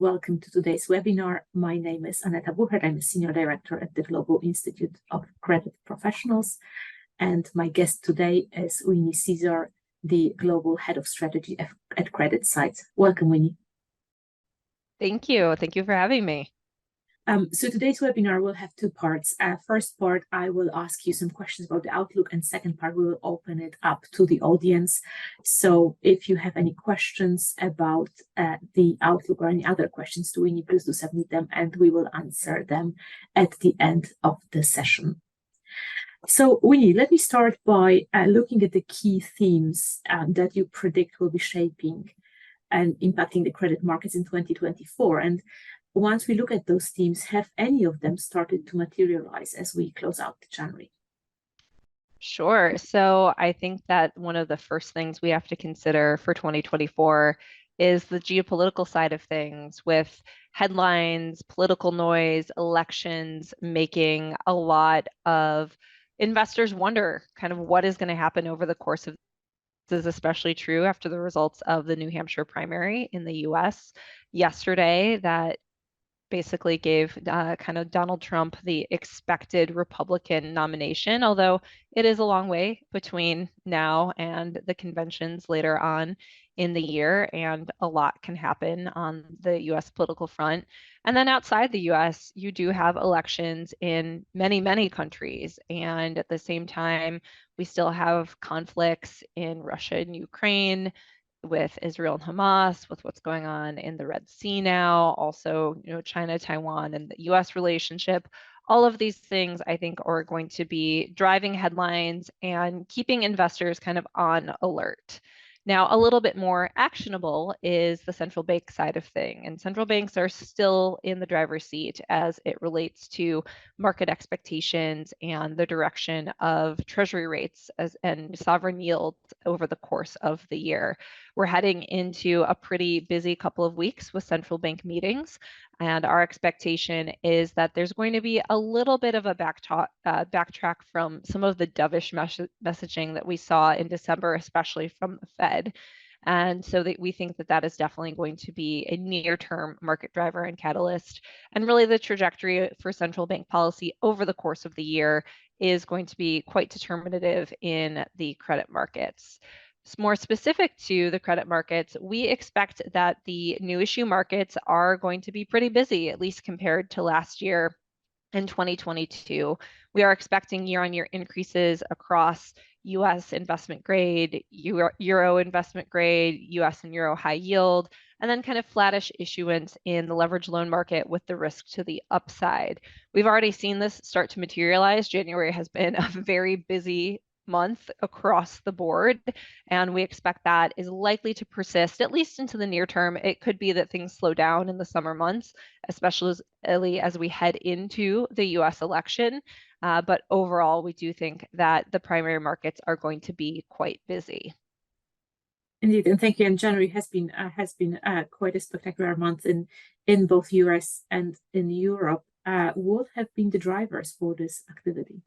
Welcome to today's webinar. My name is Aneta Buchert. I'm a Senior Director at the Global Institute of Credit Professionals. And my guest today is Winnie Caesar, the Global Head of Strategy at CreditSights. Welcome, Winnie. Thank you. Thank you for having me. So today's webinar will have two parts. First part, I will ask you some questions about the outlook, and second part, we will open it up to the audience. So if you have any questions about the outlook or any other questions to Winnie, please do submit them, and we will answer them at the end of the session. So Winnie, let me start by looking at the key themes that you predict will be shaping and impacting the credit markets in 2024. And once we look at those themes, have any of them started to materialize as we close out January? Sure. So I think that one of the first things we have to consider for 2024 is the geopolitical side of things, with headlines, political noise, elections making a lot of investors wonder kind of what is going to happen over the course of. This is especially true after the results of the New Hampshire primary in the US yesterday that basically gave kind of Donald Trump the expected Republican nomination, although it is a long way between now and the conventions later on in the year, and a lot can happen on the US political front. And then outside the US, you do have elections in many, many countries. And at the same time, we still have conflicts in Russia and Ukraine, with Israel and Hamas, with what's going on in the Red Sea now, also, China, Taiwan, and the US relationship. All of these things, I think, are going to be driving headlines and keeping investors kind of on alert. Now, a little bit more actionable is the central bank side of thing, and central banks are still in the driver's seat as it relates to market expectations and the direction of treasury rates and sovereign yields over the course of the year. We're heading into a pretty busy couple of weeks with central bank meetings, and our expectation is that there's going to be a little bit of a backtrack from some of the dovish messaging that we saw in December, especially from the Fed. And so that we think that that is definitely going to be a near-term market driver and catalyst. And really the trajectory for central bank policy over the course of the year is going to be quite determinative in the credit markets. More specific to the credit markets, we expect that the new issue markets are going to be pretty busy, at least compared to last year. In 2022, we are expecting year-on-year increases across US investment grade, Euro investment grade, US and Euro high yield, and then kind of flattish issuance in the leverage loan market with the risk to the upside. We've already seen this start to materialize. January has been a very busy month across the board, and we expect that is likely to persist at least into the near term. It could be that things slow down in the summer months, especially as we head into the US election. But overall, we do think that the primary markets are going to be quite busy. Indeed, and thank you. And January has been quite a spectacular month in both US and in Europe. What have been the drivers for this activity?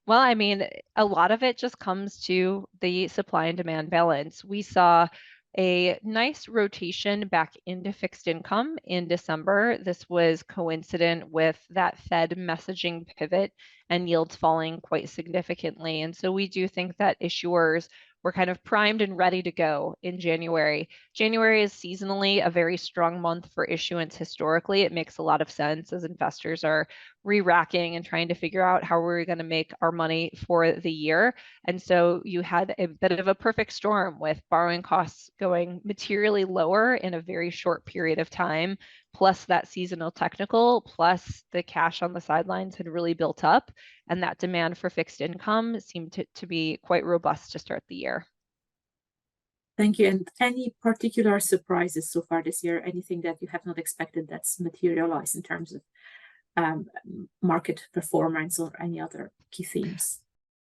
Well, I mean, a lot of it just comes to the supply and demand balance. We saw a nice rotation back into fixed income in December. This was coincident with that Fed messaging pivot and yields falling quite significantly. And so we do think that issuers were kind of primed and ready to go in January. January is seasonally a very strong month for issuance historically. It makes a lot of sense as investors are re-racking and trying to figure out how we're going to make our money for the year. And so you had a bit of a perfect storm with borrowing costs going materially lower in a very short period of time, plus that seasonal technical, plus the cash on the sidelines had really built up. And that demand for fixed income seemed to be quite robust to start the year. Thank you. And any particular surprises so far this year? Anything that you have not expected that's materialized in terms of market performance or any other key themes?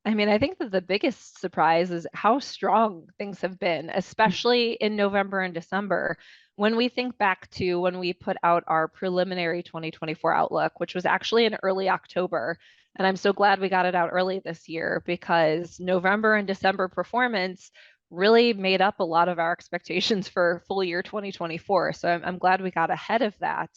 I mean, I think that the biggest surprise is how strong things have been, especially in November and December. When we think back to when we put out our preliminary 2024 outlook, which was actually in early October, and I'm so glad we got it out early this year because November and December performance really made up a lot of our expectations for full year 2024. So I'm glad we got ahead of that.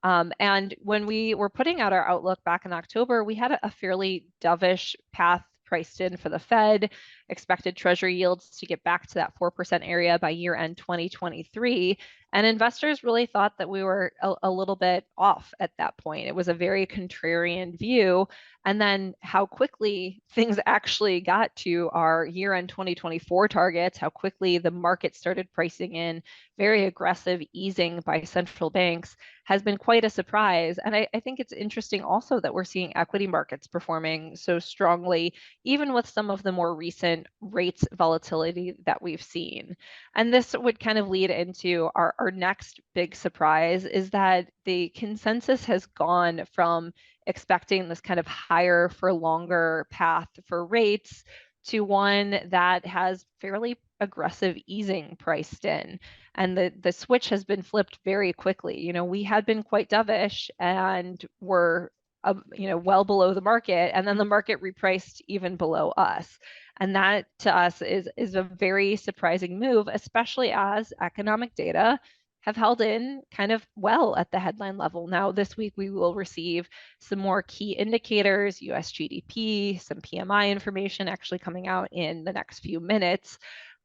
And when we were putting out our outlook back in October, we had a fairly dovish path priced in for the Fed, expected Treasury yields to get back to that 4% area by year end 2023. And investors really thought that we were a little bit off at that point. It was a very contrarian view. And then how quickly things actually got to our year end 2024 targets, how quickly the market started pricing in very aggressive easing by central banks has been quite a surprise. And I think it's interesting also that we're seeing equity markets performing so strongly, even with some of the more recent rates volatility that we've seen. And this would kind of lead into our next big surprise is that the consensus has gone from expecting this kind of higher for longer path for rates to one that has fairly aggressive easing priced in. And the switch has been flipped very quickly. You know, we had been quite dovish and were well below the market, and then the market repriced even below us. And that to us is a very surprising move, especially as economic data have held in kind of well at the headline level. Now, this week we will receive some more key indicators, US GDP, some PMI information actually coming out in the next few minutes.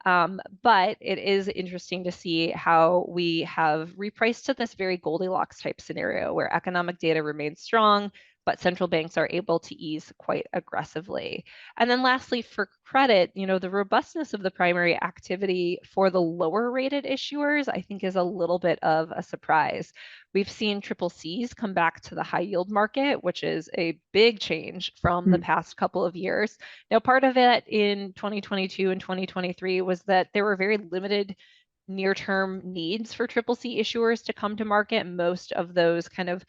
But it is interesting to see how we have repriced to this very Goldilocks type scenario where economic data remains strong, but central banks are able to ease quite aggressively. And then lastly, for credit, you know, the robustness of the primary activity for the lower rated issuers, I think is a little bit of a surprise. We've seen triple Cs come back to the high yield market, which is a big change from the past couple of years. Now, part of it in 2022 and 2023 was that there were very limited near-term needs for triple C issuers to come to market. Most of those kind of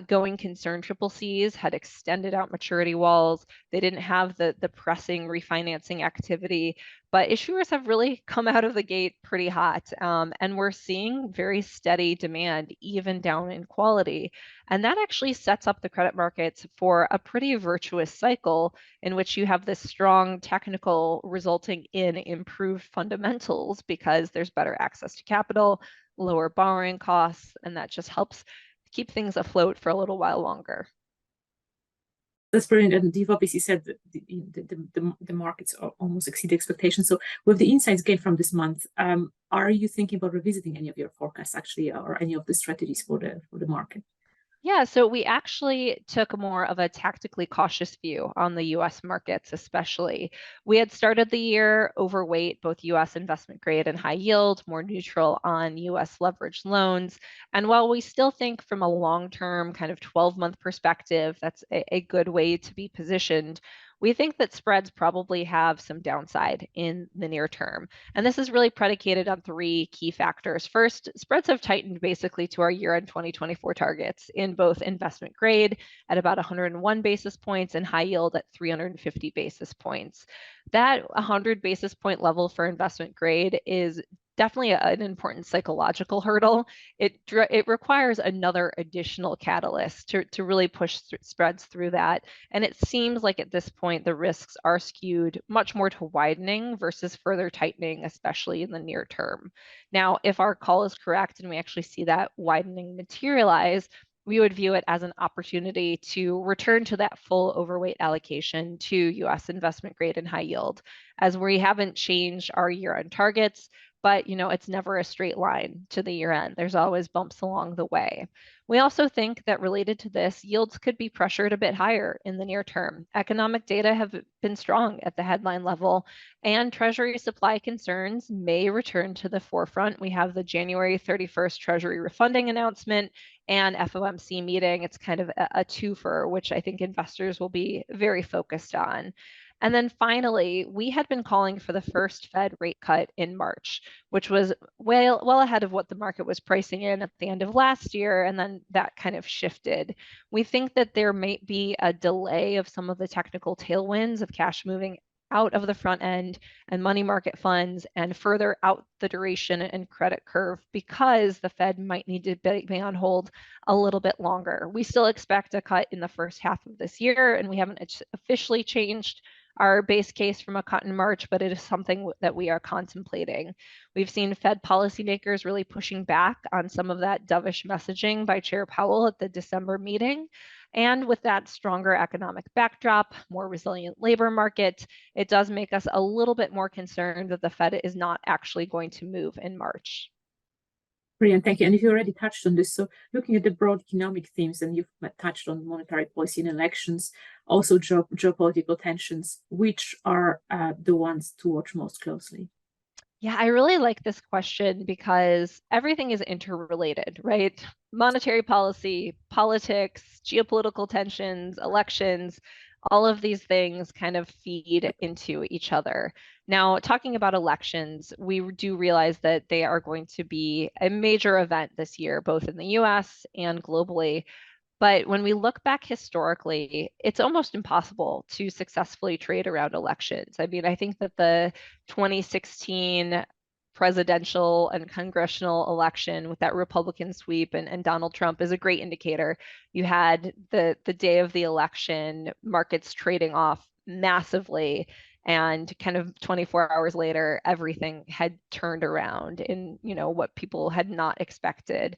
going concern triple Cs had extended out maturity walls. They didn't have the pressing refinancing activity, but issuers have really come out of the gate pretty hot. And we're seeing very steady demand, even down in quality. And that actually sets up the credit markets for a pretty virtuous cycle in which you have this strong technical resulting in improved fundamentals because there's better access to capital, lower borrowing costs, and that just helps keep things afloat for a little while longer. That's brilliant. And you've obviously said that the markets almost exceed expectations. So with the insights gained from this month, are you thinking about revisiting any of your forecasts actually, or any of the strategies for the market? Yeah, so we actually took more of a tactically cautious view on the US markets, especially. We had started the year overweight, both US investment grade and high yield, more neutral on US leveraged loans. And while we still think from a long-term kind of 12-month perspective, that's a good way to be positioned, we think that spreads probably have some downside in the near term. And this is really predicated on three key factors. First, spreads have tightened basically to our year-end 2024 targets in both investment grade at about 101 basis points and high yield at 350 basis points. That 100 basis point level for investment grade is definitely an important psychological hurdle. It requires another additional catalyst to really push spreads through that. And it seems like at this point, the risks are skewed much more to widening versus further tightening, especially in the near term. Now, if our call is correct and we actually see that widening materialize, we would view it as an opportunity to return to that full overweight allocation to US investment grade and high yield, as we haven't changed our year-end targets. But, you know, it's never a straight line to the year end. There's always bumps along the way. We also think that related to this, yields could be pressured a bit higher in the near term. Economic data have been strong at the headline level, and Treasury supply concerns may return to the forefront. We have the January 31st Treasury refunding announcement and FOMC meeting. It's kind of a twofer, which I think investors will be very focused on. And then finally, we had been calling for the first Fed rate cut in March, which was well ahead of what the market was pricing in at the end of last year, and then that kind of shifted. We think that there may be a delay of some of the technical tailwinds of cash moving out of the front end and money market funds and further out the duration and credit curve because the Fed might need to be on hold a little bit longer. We still expect a cut in the first half of this year, and we haven't officially changed our base case from a cut in March, but it is something that we are contemplating. We've seen Fed policymakers really pushing back on some of that dovish messaging by Chair Powell at the December meeting. And with that stronger economic backdrop, more resilient labor market, it does make us a little bit more concerned that the Fed is not actually going to move in March. Brilliant, thank you. And if you already touched on this, so looking at the broad economic themes, and you've touched on monetary policy and elections, also geopolitical tensions, which are the ones to watch most closely? Yeah, I really like this question because everything is interrelated, right? Monetary policy, politics, geopolitical tensions, elections, all of these things kind of feed into each other. Now, talking about elections, we do realize that they are going to be a major event this year, both in the US and globally. But when we look back historically, it's almost impossible to successfully trade around elections. I mean, I think that the 2016 presidential and congressional election with that Republican sweep and Donald Trump is a great indicator. You had the day of the election, markets trading off massively, and kind of 24 hours later, everything had turned around in, what people had not expected.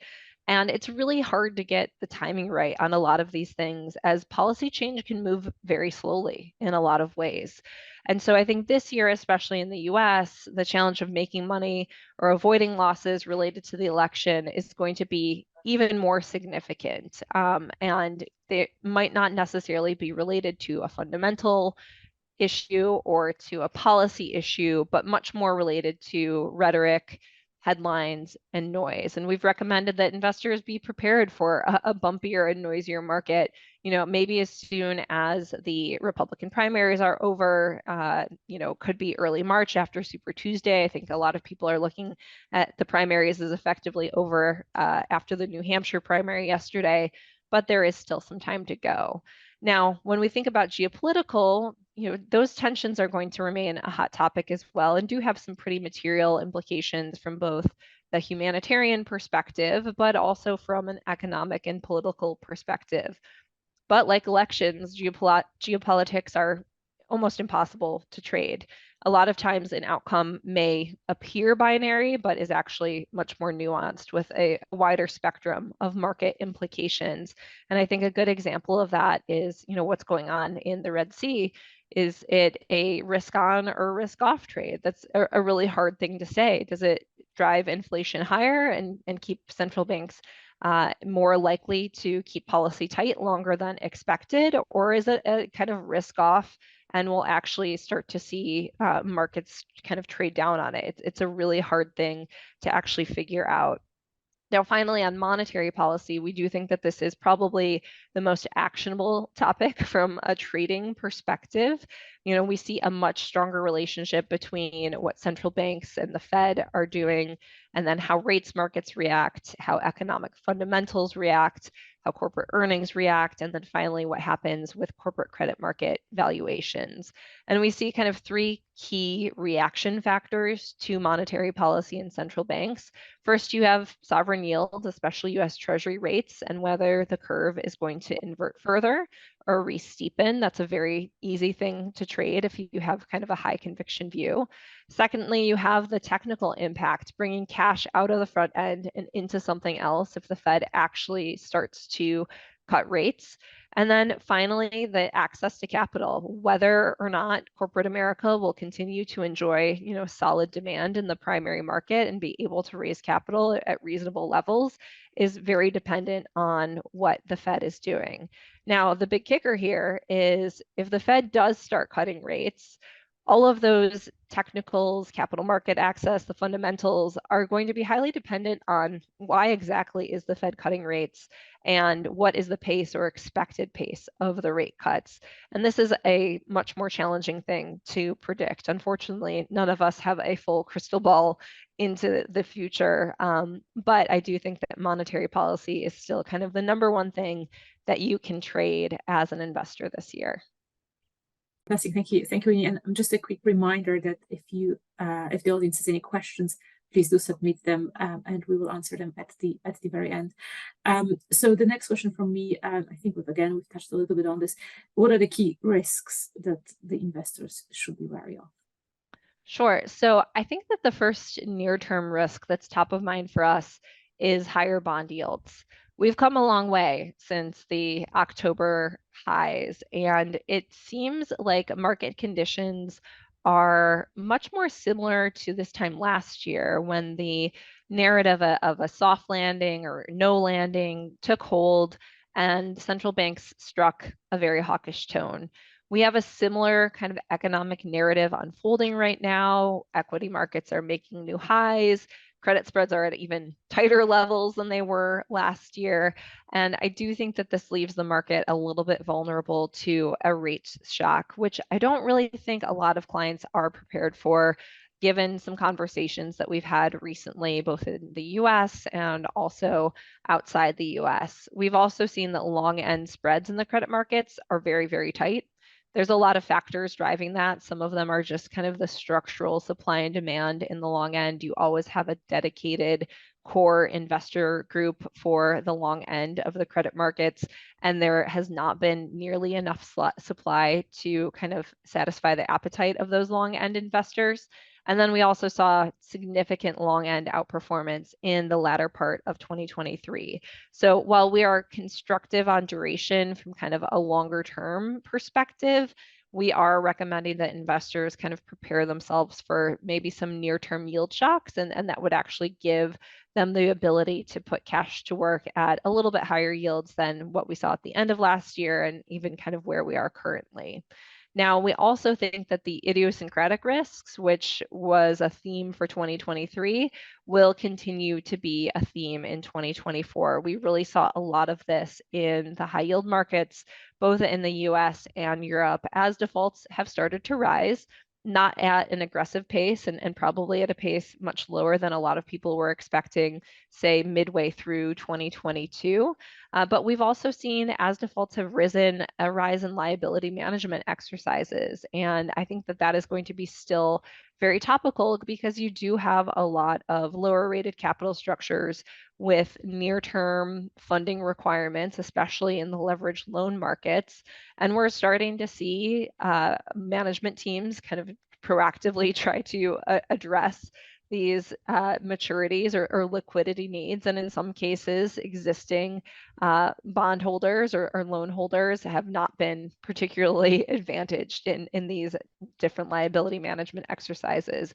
And it's really hard to get the timing right on a lot of these things, as policy change can move very slowly in a lot of ways. And so I think this year, especially in the US, the challenge of making money or avoiding losses related to the election is going to be even more significant. And they might not necessarily be related to a fundamental issue or to a policy issue, but much more related to rhetoric, headlines, and noise. And we've recommended that investors be prepared for a bumpier and noisier market, maybe as soon as the Republican primaries are over, could be early March after Super Tuesday. I think a lot of people are looking at the primaries as effectively over after the New Hampshire primary yesterday, but there is still some time to go. Now, when we think about geopolitical, those tensions are going to remain a hot topic as well, and do have some pretty material implications from both the humanitarian perspective, but also from an economic and political perspective. But like elections, geopolitics are almost impossible to trade. A lot of times an outcome may appear binary, but is actually much more nuanced with a wider spectrum of market implications. And I think a good example of that is, what's going on in the Red Sea. Is it a risk on or risk off trade? That's a really hard thing to say. Does it drive inflation higher and keep central banks more likely to keep policy tight longer than expected? Or is it a kind of risk off and we'll actually start to see markets kind of trade down on it? It's a really hard thing to actually figure out. Now, finally, on monetary policy, we do think that this is probably the most actionable topic from a trading perspective. We see a much stronger relationship between what central banks and the Fed are doing, and then how rates markets react, how economic fundamentals react, how corporate earnings react, and then finally what happens with corporate credit market valuations. And we see kind of three key reaction factors to monetary policy and central banks. First, you have sovereign yield, especially US Treasury rates, and whether the curve is going to invert further or re-steepen. That's a very easy thing to trade if you have kind of a high conviction view. Secondly, you have the technical impact, bringing cash out of the front end and into something else if the Fed actually starts to cut rates. And then finally, the access to capital, whether or not corporate America will continue to enjoy, solid demand in the primary market and be able to raise capital at reasonable levels, is very dependent on what the Fed is doing. Now, the big kicker here is if the Fed does start cutting rates, all of those technicals, capital market access, the fundamentals are going to be highly dependent on why exactly is the Fed cutting rates and what is the pace or expected pace of the rate cuts. And this is a much more challenging thing to predict. Unfortunately, none of us have a full crystal ball into the future. But I do think that monetary policy is still kind of the number one thing that you can trade as an investor this year. Fantastic, thank you, Winnie. And just a quick reminder that if the audience has any questions, please do submit them, and we will answer them at the very end. So the next question from me, I think we've touched a little bit on this. What are the key risks that the investors should be wary of? Sure. So I think that the first near-term risk that's top of mind for us is higher bond yields. We've come a long way since the October highs, and it seems like market conditions are much more similar to this time last year when the narrative of a soft landing or no landing took hold and central banks struck a very hawkish tone. We have a similar kind of economic narrative unfolding right now. Equity markets are making new highs. Credit spreads are at even tighter levels than they were last year. And I do think that this leaves the market a little bit vulnerable to a rate shock, which I don't really think a lot of clients are prepared for, given some conversations that we've had recently, both in the US and also outside the US. We've also seen that long end spreads in the credit markets are very, very tight. There's a lot of factors driving that. Some of them are just kind of the structural supply and demand in the long end. You always have a dedicated core investor group for the long end of the credit markets, and there has not been nearly enough supply to kind of satisfy the appetite of those long end investors. And then we also saw significant long end outperformance in the latter part of 2023. So while we are constructive on duration from kind of a longer term perspective, we are recommending that investors kind of prepare themselves for maybe some near-term yield shocks, and that would actually give them the ability to put cash to work at a little bit higher yields than what we saw at the end of last year and even kind of where we are currently. Now, we also think that the idiosyncratic risks, which was a theme for 2023, will continue to be a theme in 2024. We really saw a lot of this in the high yield markets, both in the US and Europe, as defaults have started to rise, not at an aggressive pace and probably at a pace much lower than a lot of people were expecting, say, midway through 2022. But we've also seen, as defaults have risen, a rise in liability management exercises. And I think that that is going to be still very topical because you do have a lot of lower rated capital structures with near-term funding requirements, especially in the leveraged loan markets. And we're starting to see management teams kind of proactively try to address these maturities or liquidity needs. And in some cases, existing bondholders or loan holders have not been particularly advantaged in these different liability management exercises.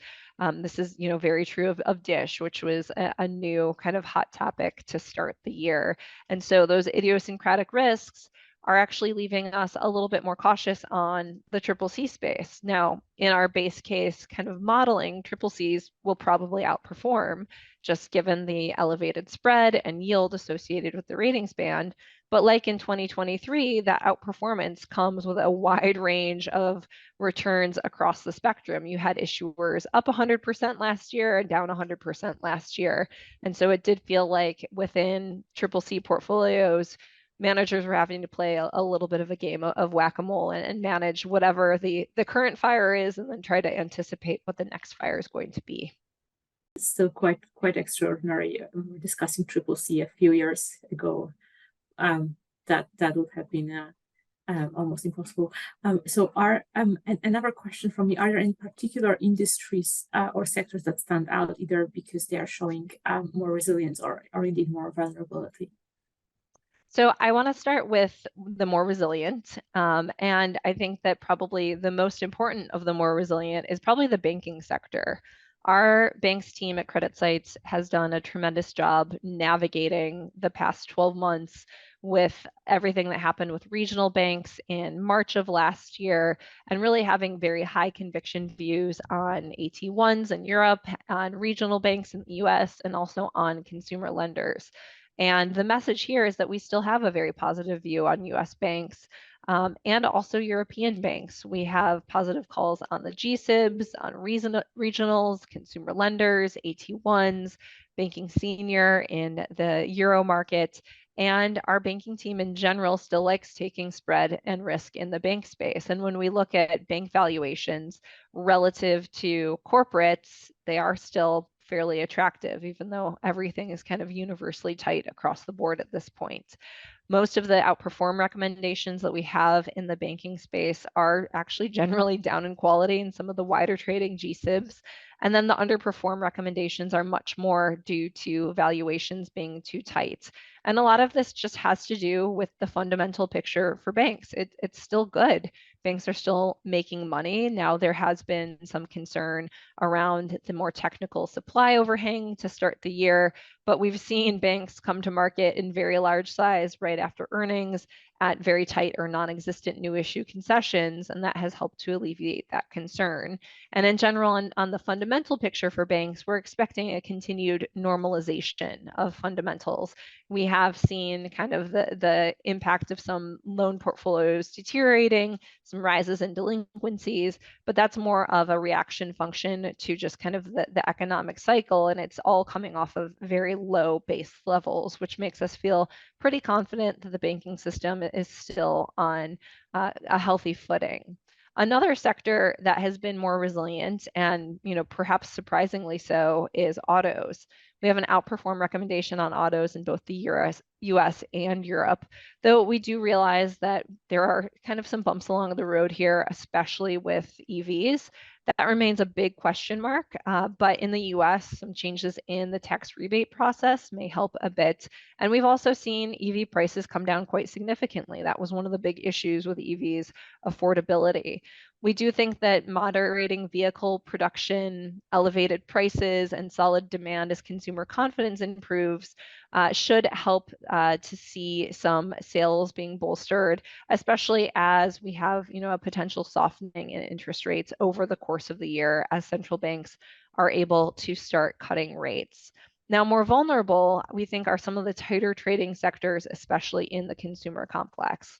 This is, very true of DISH, which was a new kind of hot topic to start the year. And so those idiosyncratic risks are actually leaving us a little bit more cautious on the CCC space. Now, in our base case kind of modeling, CCCs will probably outperform just given the elevated spread and yield associated with the ratings band. But like in 2023, that outperformance comes with a wide range of returns across the spectrum. You had issuers up 100% last year and down 100% last year. And so it did feel like within CCC portfolios, managers were having to play a little bit of a game of whack-a-mole and manage whatever the current fire is and then try to anticipate what the next fire is going to be. It's still quite extraordinary. We were discussing CCC a few years ago. That would have been almost impossible. So another question from me, are there any particular industries or sectors that stand out either because they are showing more resilience or indeed more vulnerability? So I want to start with the more resilient. And I think that probably the most important of the more resilient is probably the banking sector. Our banks team at CreditSights has done a tremendous job navigating the past 12 months with everything that happened with regional banks in March of last year, and really having very high conviction views on AT1s in Europe, on regional banks in the US, and also on consumer lenders. And the message here is that we still have a very positive view on US banks and also European banks. We have positive calls on the GSIBs, on regionals, consumer lenders, AT1s, banking senior in the Euro market. And our banking team in general still likes taking spread and risk in the bank space. And when we look at bank valuations relative to corporates, they are still fairly attractive, even though everything is kind of universally tight across the board at this point. Most of the outperform recommendations that we have in the banking space are actually generally down in quality in some of the wider trading GSIBs. And then the underperform recommendations are much more due to valuations being too tight. And a lot of this just has to do with the fundamental picture for banks. It's still good. Banks are still making money. Now there has been some concern around the more technical supply overhang to start the year, but we've seen banks come to market in very large size right after earnings at very tight or non-existent new issue concessions, and that has helped to alleviate that concern. And in general, on the fundamental picture for banks, we're expecting a continued normalization of fundamentals. We have seen kind of the impact of some loan portfolios deteriorating, some rises in delinquencies, but that's more of a reaction function to just kind of the economic cycle, and it's all coming off of very low base levels, which makes us feel pretty confident that the banking system is still on a healthy footing. Another sector that has been more resilient and, perhaps surprisingly so, is autos. We have an outperform recommendation on autos in both the US and Europe, though we do realize that there are kind of some bumps along the road here, especially with EVs. That remains a big question mark, but in the US, some changes in the tax rebate process may help a bit. And we've also seen EV prices come down quite significantly. That was one of the big issues with EVs, affordability. We do think that moderating vehicle production, elevated prices, and solid demand as consumer confidence improves should help to see some sales being bolstered, especially as we have, a potential softening in interest rates over the course of the year as central banks are able to start cutting rates. Now, more vulnerable, we think, are some of the tighter trading sectors, especially in the consumer complex.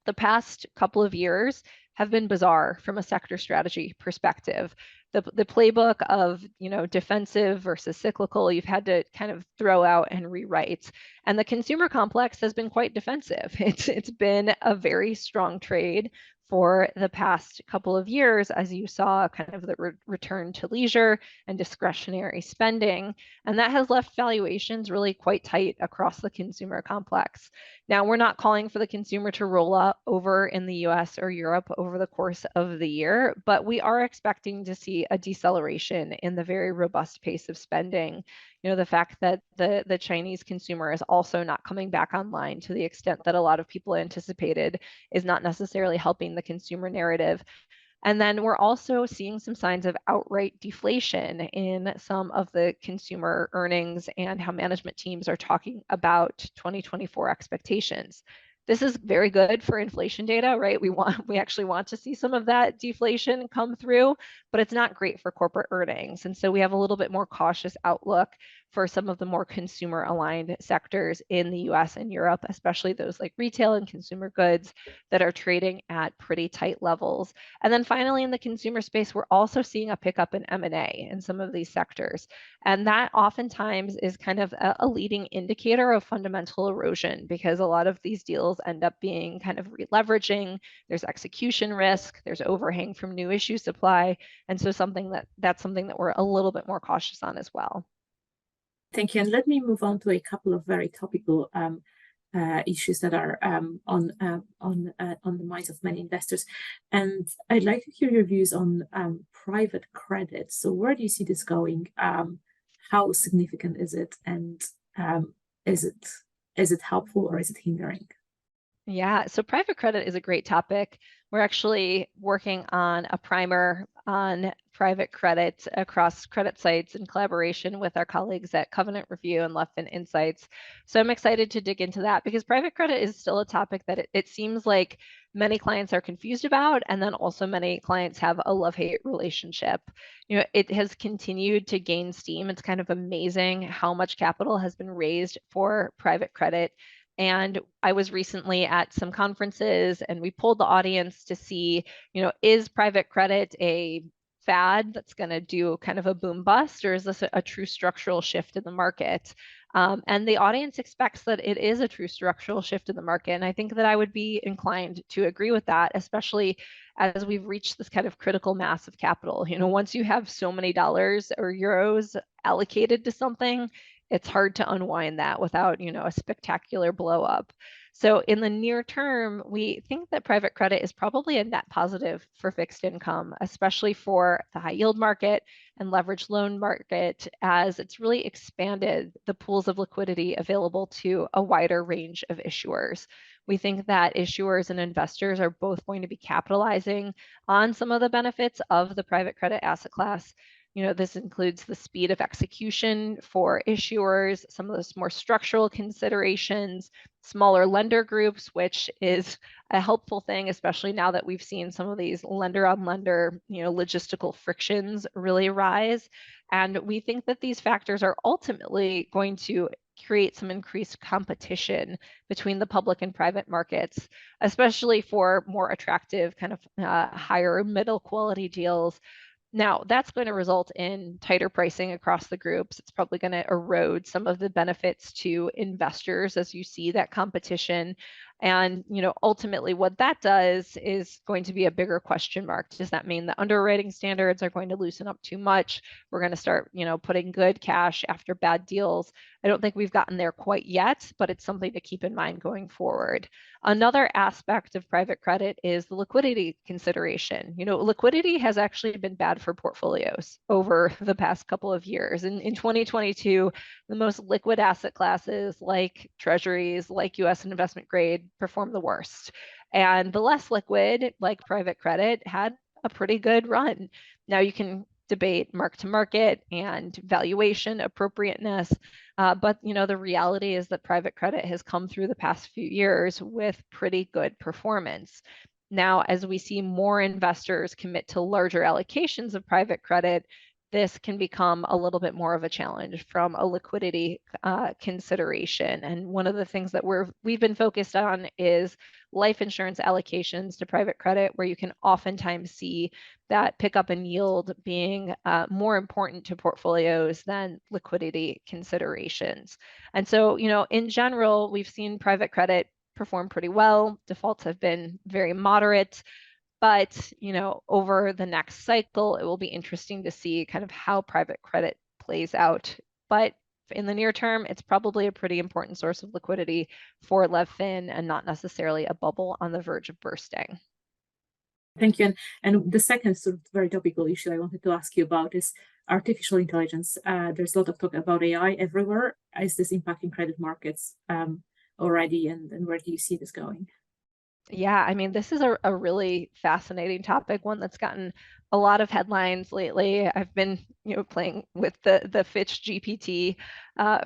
The past couple of years have been bizarre from a sector strategy perspective. The playbook of, defensive versus cyclical, you've had to kind of throw out and rewrite. And the consumer complex has been quite defensive. It's been a very strong trade for the past couple of years, as you saw kind of the return to leisure and discretionary spending. And that has left valuations really quite tight across the consumer complex. Now, we're not calling for the consumer to roll up over in the US or Europe over the course of the year, but we are expecting to see a deceleration in the very robust pace of spending. The fact that the Chinese consumer is also not coming back online to the extent that a lot of people anticipated is not necessarily helping the consumer narrative. And then we're also seeing some signs of outright deflation in some of the consumer earnings and how management teams are talking about 2024 expectations. This is very good for inflation data, right? We actually want to see some of that deflation come through, but it's not great for corporate earnings. And so we have a little bit more cautious outlook for some of the more consumer aligned sectors in the US and Europe, especially those like retail and consumer goods that are trading at pretty tight levels. And then finally, in the consumer space, we're also seeing a pickup in M&A in some of these sectors. And that oftentimes is kind of a leading indicator of fundamental erosion, because a lot of these deals end up being kind of re-leveraging. There's execution risk, there's overhang from new issue supply. And so that's something that we're a little bit more cautious on as well. Thank you. And let me move on to a couple of very topical issues that are on the minds of many investors. And I'd like to hear your views on private credit. So where do you see this going? How significant is it? And is it helpful or is it hindering? Yeah, so private credit is a great topic. We're actually working on a primer on private credit across credit sites in collaboration with our colleagues at Covenant Review and Leftfin Insights. So I'm excited to dig into that because private credit is still a topic that it seems like many clients are confused about, and then also many clients have a love-hate relationship. It has continued to gain steam. It's kind of amazing how much capital has been raised for private credit. And I was recently at some conferences and we polled the audience to see, is private credit a fad that's going to do kind of a boom bust, or is this a true structural shift in the market? And the audience expects that it is a true structural shift in the market. And I think that I would be inclined to agree with that, especially as we've reached this kind of critical mass of capital. Once you have so many dollars or euros allocated to something, it's hard to unwind that without, a spectacular blow up. So in the near term, we think that private credit is probably a net positive for fixed income, especially for the high yield market and leveraged loan market, as it's really expanded the pools of liquidity available to a wider range of issuers. We think that issuers and investors are both going to be capitalizing on some of the benefits of the private credit asset class. This includes the speed of execution for issuers, some of those more structural considerations, smaller lender groups, which is a helpful thing, especially now that we've seen some of these lender on lender, logistical frictions really rise. And we think that these factors are ultimately going to create some increased competition between the public and private markets, especially for more attractive kind of higher middle quality deals. Now, that's going to result in tighter pricing across the groups. It's probably going to erode some of the benefits to investors as you see that competition. And, ultimately what that does is going to be a bigger question mark. Does that mean the underwriting standards are going to loosen up too much? We're going to start, putting good cash after bad deals. I don't think we've gotten there quite yet, but it's something to keep in mind going forward. Another aspect of private credit is the liquidity consideration. Liquidity has actually been bad for portfolios over the past couple of years. And in 2022, the most liquid asset classes like treasuries, like US investment grade, performed the worst. And the less liquid, like private credit, had a pretty good run. Now you can debate mark to market and valuation appropriateness. But the reality is that private credit has come through the past few years with pretty good performance. Now, as we see more investors commit to larger allocations of private credit, this can become a little bit more of a challenge from a liquidity consideration. And one of the things that we've been focused on is life insurance allocations to private credit, where you can oftentimes see that pickup in yield being more important to portfolios than liquidity considerations. And so, in general, we've seen private credit perform pretty well. Defaults have been very moderate. But, over the next cycle, it will be interesting to see kind of how private credit plays out. But in the near term, it's probably a pretty important source of liquidity for LevFin and not necessarily a bubble on the verge of bursting. Thank you. And the second sort of very topical issue I wanted to ask you about is artificial intelligence. There's a lot of talk about AI everywhere. Is this impacting credit markets already, and where do you see this going? Yeah, I mean, this is a really fascinating topic, one that's gotten a lot of headlines lately. I've been, playing with the Fitch GPT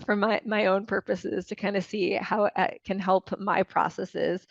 for my own purposes to kind of see how it can help my processes.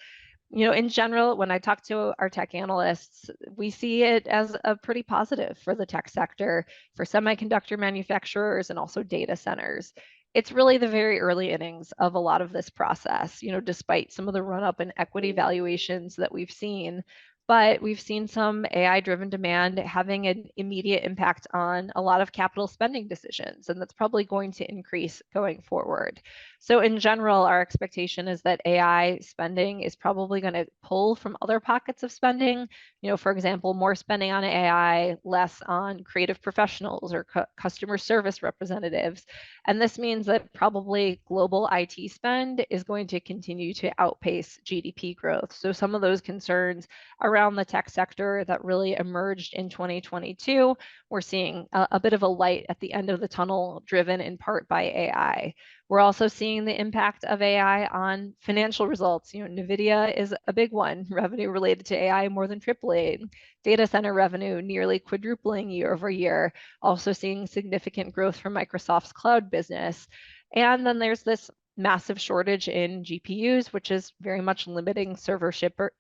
In general, when I talk to our tech analysts, we see it as a pretty positive for the tech sector, for semiconductor manufacturers, and also data centers. It's really the very early innings of a lot of this process, despite some of the run up in equity valuations that we've seen. But we've seen some AI-driven demand having an immediate impact on a lot of capital spending decisions, and that's probably going to increase going forward. So in general, our expectation is that AI spending is probably going to pull from other pockets of spending. For example, more spending on AI, less on creative professionals or customer service representatives. And this means that probably global IT spend is going to continue to outpace GDP growth. So some of those concerns around the tech sector that really emerged in 2022, we're seeing a bit of a light at the end of the tunnel, driven in part by AI. We're also seeing the impact of AI on financial results. NVIDIA is a big one. Revenue related to AI more than tripling. Data center revenue nearly quadrupling year over year. Also seeing significant growth from Microsoft's cloud business. And then there's this massive shortage in GPUs, which is very much limiting server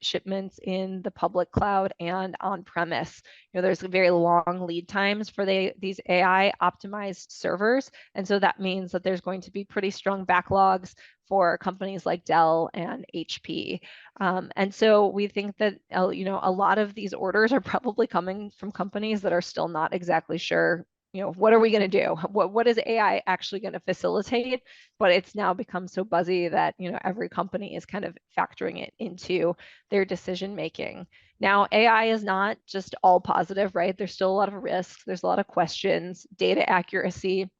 shipments in the public cloud and on premise. There's very long lead times for these AI optimized servers. And so that means that there's going to be pretty strong backlogs for companies like Dell and HP. And so we think that, a lot of these orders are probably coming from companies that are still not exactly sure, what are we going to do? What is AI actually going to facilitate? But it's now become so buzzy that, every company is kind of factoring it into their decision making. Now, AI is not just all positive, right? There's still a lot of risks. There's a lot of questions, data accuracy.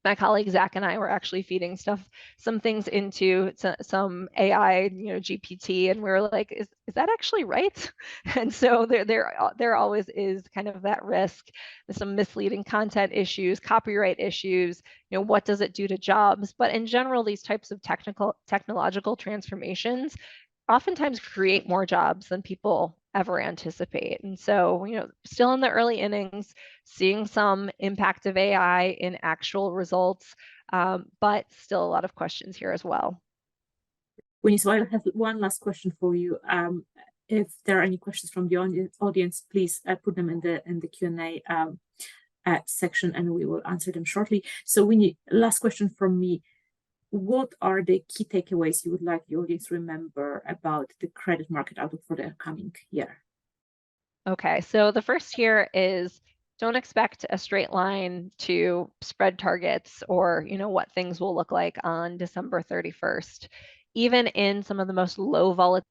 My colleague Zach and I were actually feeding some things into some AI, GPT, and we were like, is that actually right? And so there always is kind of that risk. There's some misleading content issues, copyright issues. What does it do to jobs? But in general, these types of technological transformations oftentimes create more jobs than people ever anticipate. And so, still in the early innings, seeing some impact of AI in actual results, but still a lot of questions here as well. Winnie, so I have one last question for you. If there are any questions from the audience, please put them in the Q&A section, and we will answer them shortly. So Winnie, last question from me. What are the key takeaways you would like the audience to remember about the credit market outlook for the coming year? Okay, so the first here is don't expect a straight line to spread targets or, what things will look like on December 31st. Even in some of the most low volatility,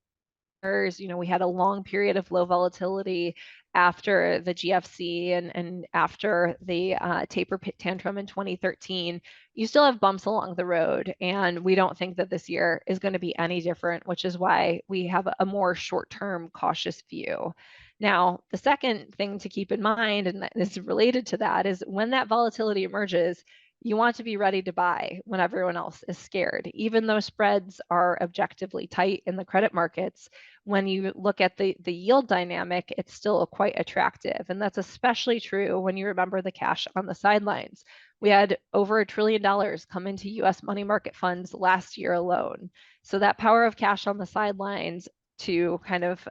we had a long period of low volatility after the GFC and after the taper tantrum in 2013. You still have bumps along the road, and we don't think that this year is going to be any different, which is why we have a more short-term cautious view. Now, the second thing to keep in mind, and that is related to that, is when that volatility emerges, you want to be ready to buy when everyone else is scared. Even though spreads are objectively tight in the credit markets, when you look at the yield dynamic, it's still quite attractive. And that's especially true when you remember the cash on the sidelines. We had over $1 trillion come into US money market funds last year alone. So that power of cash on the sidelines to kind of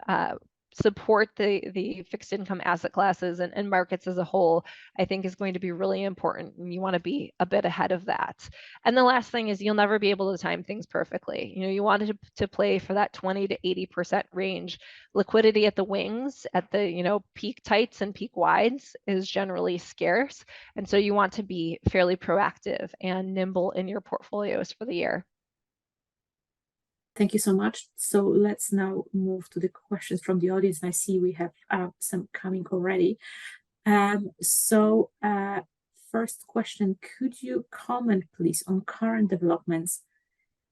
support the fixed income asset classes and markets as a whole, I think is going to be really important, and you want to be a bit ahead of that. And the last thing is you'll never be able to time things perfectly. You want to play for that 20 to 80% range. Liquidity at the wings, at the peak tights and peak wides, is generally scarce, and so you want to be fairly proactive and nimble in your portfolios for the year. Thank you so much. So let's now move to the questions from the audience. I see we have some coming already. First question, could you comment, please, on current developments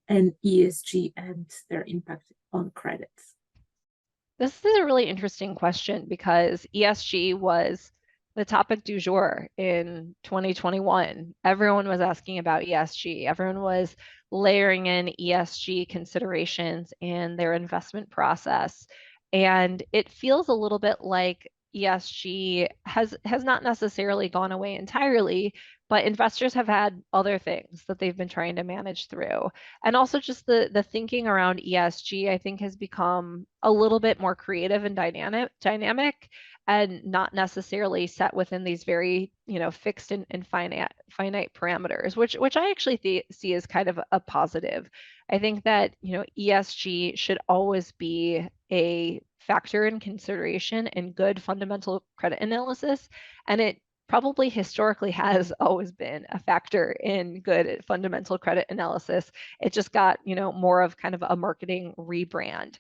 and ESG and their impact on credit? This is a really interesting question because ESG was the topic du jour in 2021. Everyone was asking about ESG. Everyone was layering in ESG considerations in their investment process. And it feels a little bit like ESG has not necessarily gone away entirely, but investors have had other things that they've been trying to manage through. And also just the thinking around ESG, I think, has become a little bit more creative and dynamic and not necessarily set within these very, fixed and finite parameters, which I actually see as kind of a positive. I think that, ESG should always be a factor in consideration in good fundamental credit analysis, and it probably historically has always been a factor in good fundamental credit analysis. It just got, more of kind of a marketing rebrand.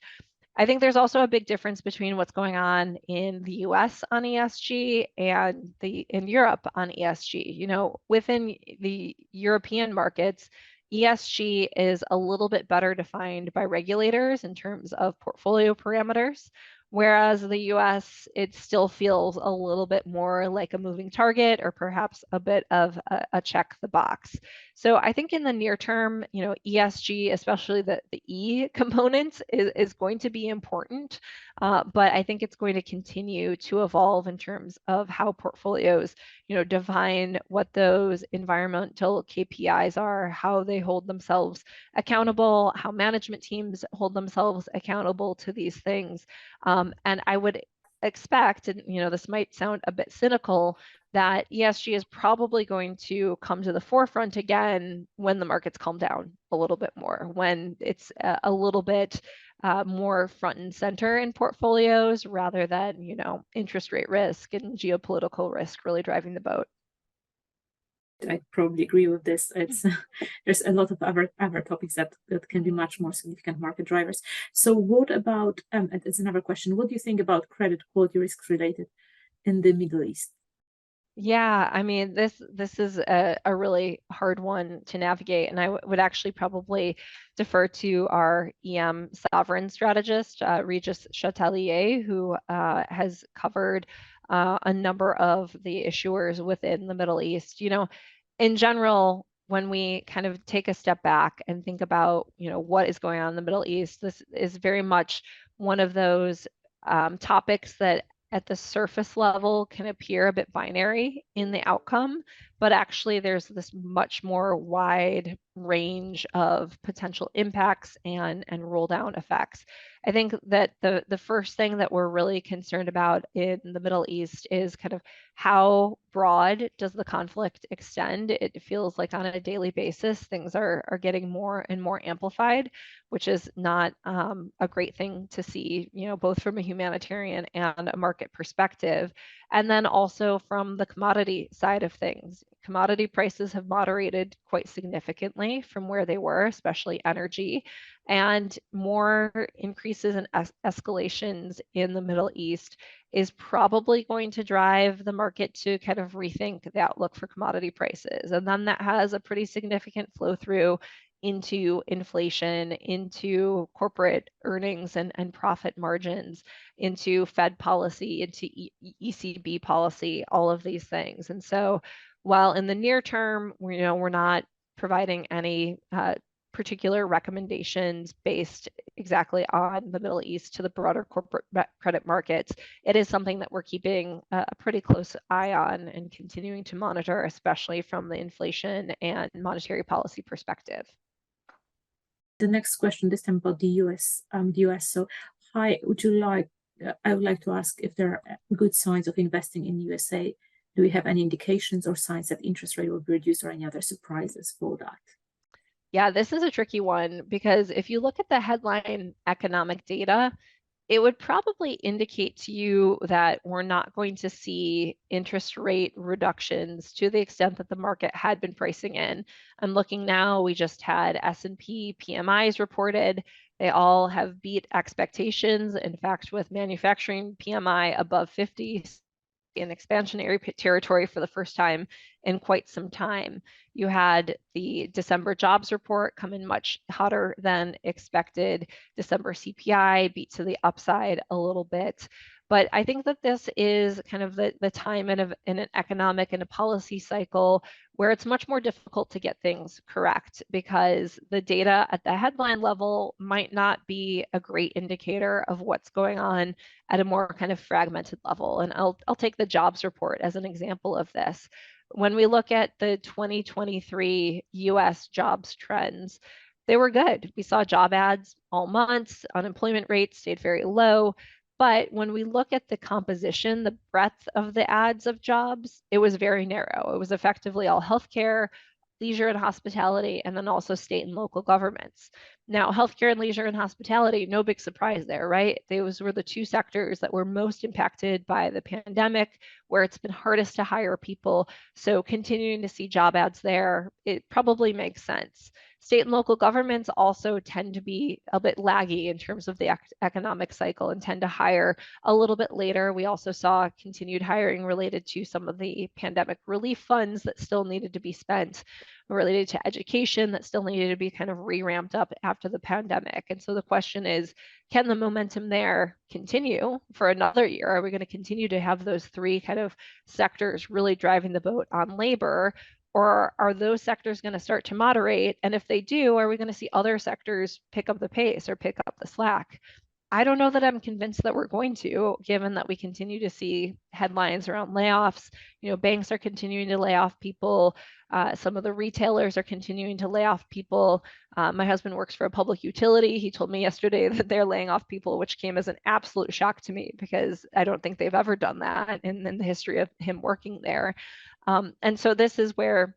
I think there's also a big difference between what's going on in the US on ESG and in Europe on ESG. Within the European markets, ESG is a little bit better defined by regulators in terms of portfolio parameters, whereas the US, it still feels a little bit more like a moving target or perhaps a bit of a check the box. So I think in the near term, ESG, especially the E component, is going to be important. But I think it's going to continue to evolve in terms of how portfolios, define what those environmental KPIs are, how they hold themselves accountable, how management teams hold themselves accountable to these things. And I would expect, and this might sound a bit cynical, that ESG is probably going to come to the forefront again when the markets calm down a little bit more, when it's a little bit more front and center in portfolios rather than, interest rate risk and geopolitical risk really driving the boat. I probably agree with this. It's there's a lot of other topics that can be much more significant market drivers. So what about it's another question. What do you think about credit quality risks related in the Middle East? Yeah, I mean, this is a really hard one to navigate, and I would actually probably defer to our EM sovereign strategist, Regis Chatelier, who has covered a number of the issuers within the Middle East. In general, when we kind of take a step back and think about, what is going on in the Middle East, this is very much one of those topics that at the surface level can appear a bit binary in the outcome, but actually there's this much more wide range of potential impacts and roll down effects. I think that the first thing that we're really concerned about in the Middle East is kind of how broad does the conflict extend? It feels like on a daily basis, things are getting more and more amplified, which is not a great thing to see, both from a humanitarian and a market perspective. And then also from the commodity side of things. Commodity prices have moderated quite significantly from where they were, especially energy, and more increases and escalations in the Middle East is probably going to drive the market to kind of rethink the outlook for commodity prices. And then that has a pretty significant flow through into inflation, into corporate earnings and profit margins, into Fed policy, into ECB policy, all of these things. And so while in the near term, we're not providing any particular recommendations based exactly on the Middle East to the broader corporate credit markets, it is something that we're keeping a pretty close eye on and continuing to monitor, especially from the inflation and monetary policy perspective. The next question, this time about the US. So, hi, I would like to ask if there are good signs of investing in USA. Do we have any indications or signs that interest rate will be reduced or any other surprises for that? Yeah, this is a tricky one because if you look at the headline economic data, it would probably indicate to you that we're not going to see interest rate reductions to the extent that the market had been pricing in. I'm looking now, we just had S&P PMIs reported. They all have beat expectations. In fact, with manufacturing PMI above 50, in expansionary territory for the first time in quite some time. You had the December jobs report come in much hotter than expected. December CPI beat to the upside a little bit. But I think that this is kind of the time in an economic and a policy cycle where it's much more difficult to get things correct because the data at the headline level might not be a great indicator of what's going on at a more kind of fragmented level. And I'll take the jobs report as an example of this. When we look at the 2023 US jobs trends, they were good. We saw job ads all months, unemployment rate stayed very low. But when we look at the composition, the breadth of the ads of jobs, it was very narrow. It was effectively all healthcare, leisure and hospitality, and then also state and local governments. Now, healthcare and leisure and hospitality, no big surprise there, right? Those were the two sectors that were most impacted by the pandemic, where it's been hardest to hire people. So continuing to see job ads there, it probably makes sense. State and local governments also tend to be a bit laggy in terms of the economic cycle and tend to hire a little bit later. We also saw continued hiring related to some of the pandemic relief funds that still needed to be spent, related to education that still needed to be kind of re-ramped up after the pandemic. And so the question is, can the momentum there continue for another year? Are we going to continue to have those three kind of sectors really driving the boat on labor? Or are those sectors going to start to moderate? And if they do, are we going to see other sectors pick up the pace or pick up the slack? I don't know that I'm convinced that we're going to, given that we continue to see headlines around layoffs. Banks are continuing to lay off people. Some of the retailers are continuing to lay off people. My husband works for a public utility. He told me yesterday that they're laying off people, which came as an absolute shock to me because I don't think they've ever done that in the history of him working there. And so this is where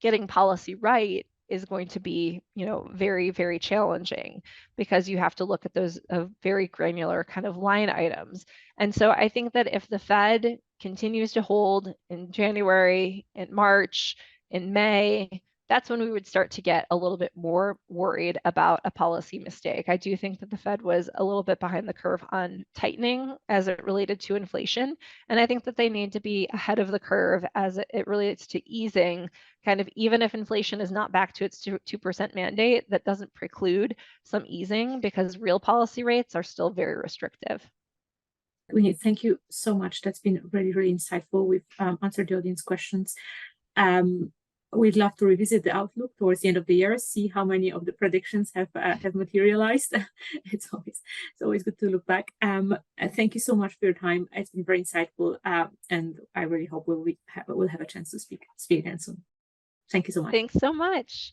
getting policy right is going to be, very, very challenging because you have to look at those very granular kind of line items. And so I think that if the Fed continues to hold in January, in March, in May, that's when we would start to get a little bit more worried about a policy mistake. I do think that the Fed was a little bit behind the curve on tightening as it related to inflation. And I think that they need to be ahead of the curve as it relates to easing, kind of, even if inflation is not back to its 2% mandate, that doesn't preclude some easing because real policy rates are still very restrictive. Thank you so much. That's been really, really insightful. We've answered the audience questions. We'd love to revisit the outlook towards the end of the year, see how many of the predictions have materialized. It's always good to look back. Thank you so much for your time. It's been very insightful, and I really hope we'll have a chance to speak again soon. Thank you so much. Thanks so much.